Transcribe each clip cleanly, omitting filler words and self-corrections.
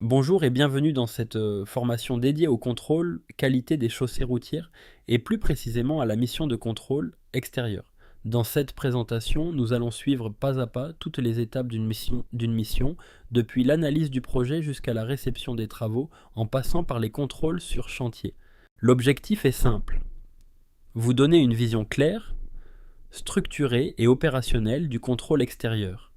Bonjour et bienvenue dans cette formation dédiée au contrôle qualité des chaussées routières et plus précisément à la mission de contrôle extérieur. Dans cette présentation, nous allons suivre pas à pas toutes les étapes d'une mission, depuis l'analyse du projet jusqu'à la réception des travaux en passant par les contrôles sur chantier. L'objectif est simple, vous donner une vision claire, structurée et opérationnelle du contrôle extérieur.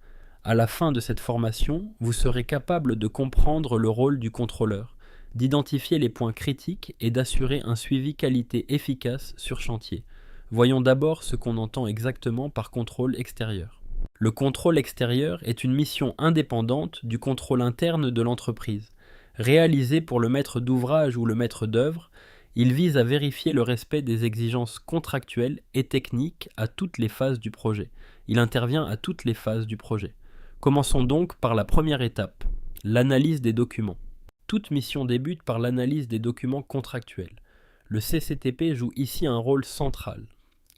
À la fin de cette formation, vous serez capable de comprendre le rôle du contrôleur, d'identifier les points critiques et d'assurer un suivi qualité efficace sur chantier. Voyons d'abord ce qu'on entend exactement par contrôle extérieur. Le contrôle extérieur est une mission indépendante du contrôle interne de l'entreprise. Réalisé pour le maître d'ouvrage ou le maître d'œuvre, il vise à vérifier le respect des exigences contractuelles et techniques à toutes les phases du projet. Il intervient à toutes les phases du projet. Commençons donc par la première étape, l'analyse des documents. Toute mission débute par l'analyse des documents contractuels. Le CCTP joue ici un rôle central.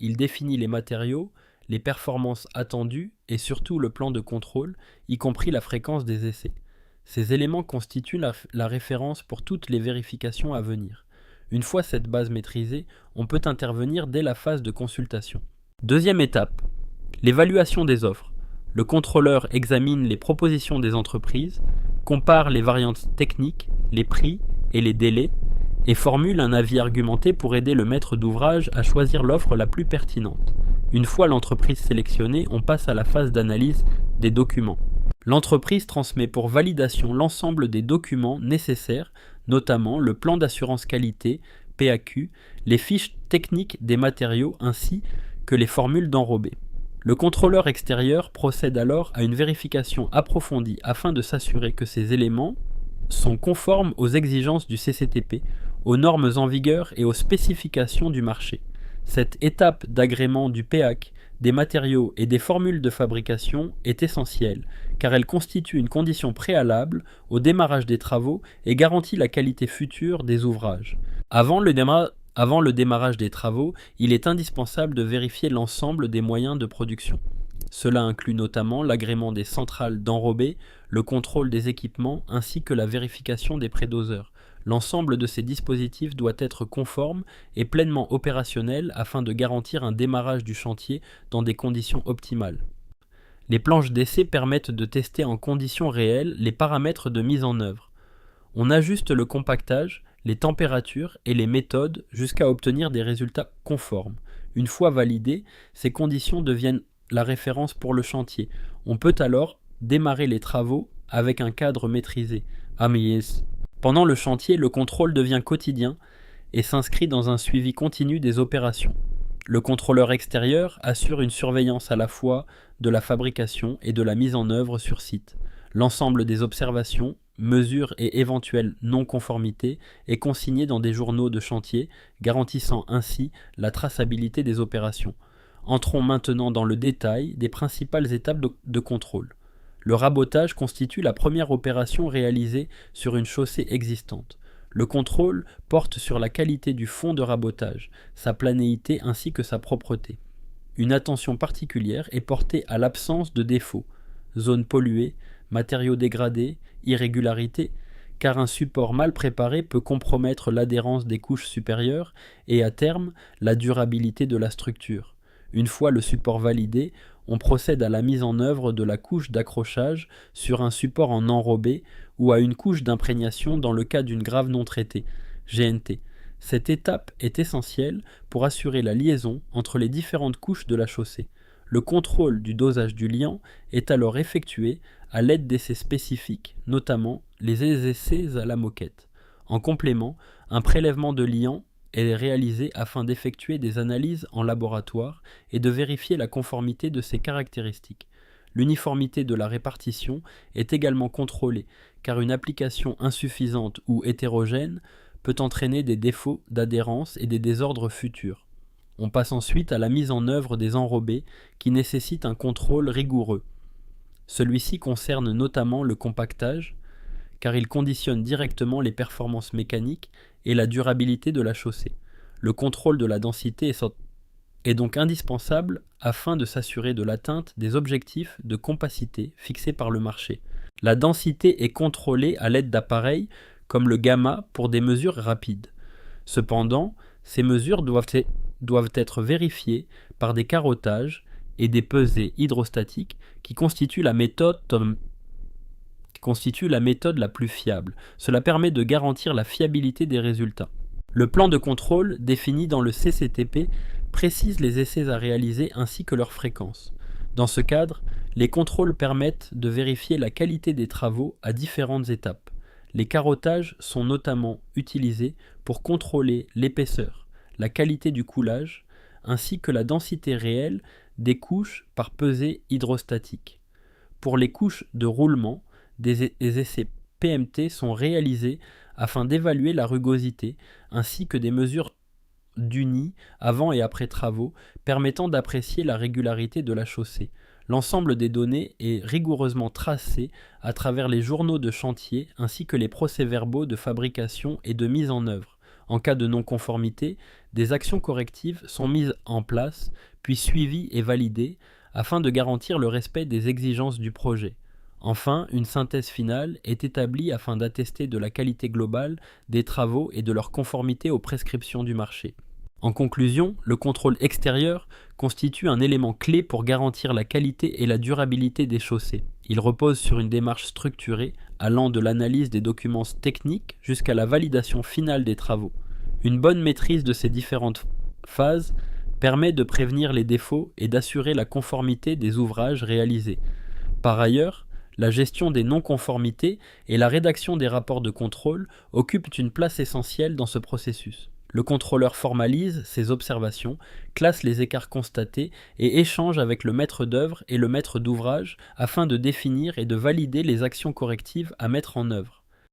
Il définit les matériaux, les performances attendues et surtout le plan de contrôle, y compris la fréquence des essais. Ces éléments constituent la référence pour toutes les vérifications à venir. Une fois cette base maîtrisée, on peut intervenir dès la phase de consultation. Deuxième étape, l'évaluation des offres. Le contrôleur examine les propositions des entreprises, compare les variantes techniques, les prix et les délais, et formule un avis argumenté pour aider le maître d'ouvrage à choisir l'offre la plus pertinente. Une fois l'entreprise sélectionnée, on passe à la phase d'analyse des documents. L'entreprise transmet pour validation l'ensemble des documents nécessaires, notamment le plan d'assurance qualité, PAQ, les fiches techniques des matériaux ainsi que les formules d'enrobé. Le contrôleur extérieur procède alors à une vérification approfondie afin de s'assurer que ces éléments sont conformes aux exigences du CCTP, aux normes en vigueur et aux spécifications du marché. Cette étape d'agrément du PAC, des matériaux et des formules de fabrication est essentielle, car elle constitue une condition préalable au démarrage des travaux et garantit la qualité future des ouvrages. Avant le démarrage des travaux, il est indispensable de vérifier l'ensemble des moyens de production. Cela inclut notamment l'agrément des centrales d'enrobé, le contrôle des équipements ainsi que la vérification des prédoseurs. L'ensemble de ces dispositifs doit être conforme et pleinement opérationnel afin de garantir un démarrage du chantier dans des conditions optimales. Les planches d'essai permettent de tester en conditions réelles les paramètres de mise en œuvre. On ajuste le compactage, les températures et les méthodes jusqu'à obtenir des résultats conformes. Une fois validés, ces conditions deviennent la référence pour le chantier. On peut alors démarrer les travaux avec un cadre maîtrisé. Pendant le chantier, le contrôle devient quotidien et s'inscrit dans un suivi continu des opérations. Le contrôleur extérieur assure une surveillance à la fois de la fabrication et de la mise en œuvre sur site. L'ensemble des observations, mesures et éventuelles non-conformités est consigné dans des journaux de chantier, garantissant ainsi la traçabilité des opérations. Entrons maintenant dans le détail des principales étapes de contrôle. Le rabotage constitue la première opération réalisée sur une chaussée existante. Le contrôle porte sur la qualité du fond de rabotage, sa planéité ainsi que sa propreté. Une attention particulière est portée à l'absence de défauts, zones polluées, matériaux dégradés, irrégularités, car un support mal préparé peut compromettre l'adhérence des couches supérieures et à terme la durabilité de la structure. Une fois le support validé, on procède à la mise en œuvre de la couche d'accrochage sur un support en enrobé ou à une couche d'imprégnation dans le cas d'une grave non traitée, GNT. Cette étape est essentielle pour assurer la liaison entre les différentes couches de la chaussée. Le contrôle du dosage du liant est alors effectué à l'aide d'essais spécifiques, notamment les essais à la moquette. En complément, un prélèvement de liant est réalisé afin d'effectuer des analyses en laboratoire et de vérifier la conformité de ses caractéristiques. L'uniformité de la répartition est également contrôlée, car une application insuffisante ou hétérogène peut entraîner des défauts d'adhérence et des désordres futurs. On passe ensuite à la mise en œuvre des enrobés qui nécessitent un contrôle rigoureux. Celui-ci concerne notamment le compactage, car il conditionne directement les performances mécaniques et la durabilité de la chaussée. Le contrôle de la densité est donc indispensable afin de s'assurer de l'atteinte des objectifs de compacité fixés par le marché. La densité est contrôlée à l'aide d'appareils comme le gamma pour des mesures rapides. Cependant, ces mesures doivent être vérifiées par des carottages et des pesées hydrostatiques qui constituent la méthode la plus fiable. Cela permet de garantir la fiabilité des résultats. Le plan de contrôle défini dans le CCTP précise les essais à réaliser ainsi que leur fréquence. Dans ce cadre, les contrôles permettent de vérifier la qualité des travaux à différentes étapes. Les carottages sont notamment utilisés pour contrôler l'épaisseur, la qualité du coulage, ainsi que la densité réelle des couches par pesée hydrostatique. Pour les couches de roulement, des essais PMT sont réalisés afin d'évaluer la rugosité, ainsi que des mesures d'UNI avant et après travaux permettant d'apprécier la régularité de la chaussée. L'ensemble des données est rigoureusement tracé à travers les journaux de chantier ainsi que les procès-verbaux de fabrication et de mise en œuvre. En cas de non-conformité, des actions correctives sont mises en place, puis suivies et validées, afin de garantir le respect des exigences du projet. Enfin, une synthèse finale est établie afin d'attester de la qualité globale des travaux et de leur conformité aux prescriptions du marché. En conclusion, le contrôle extérieur constitue un élément clé pour garantir la qualité et la durabilité des chaussées. Il repose sur une démarche structurée allant de l'analyse des documents techniques jusqu'à la validation finale des travaux. Une bonne maîtrise de ces différentes phases permet de prévenir les défauts et d'assurer la conformité des ouvrages réalisés. Par ailleurs, la gestion des non-conformités et la rédaction des rapports de contrôle occupent une place essentielle dans ce processus. Le contrôleur formalise ses observations, classe les écarts constatés et échange avec le maître d'œuvre et le maître d'ouvrage afin de définir et de valider les actions correctives à mettre en œuvre.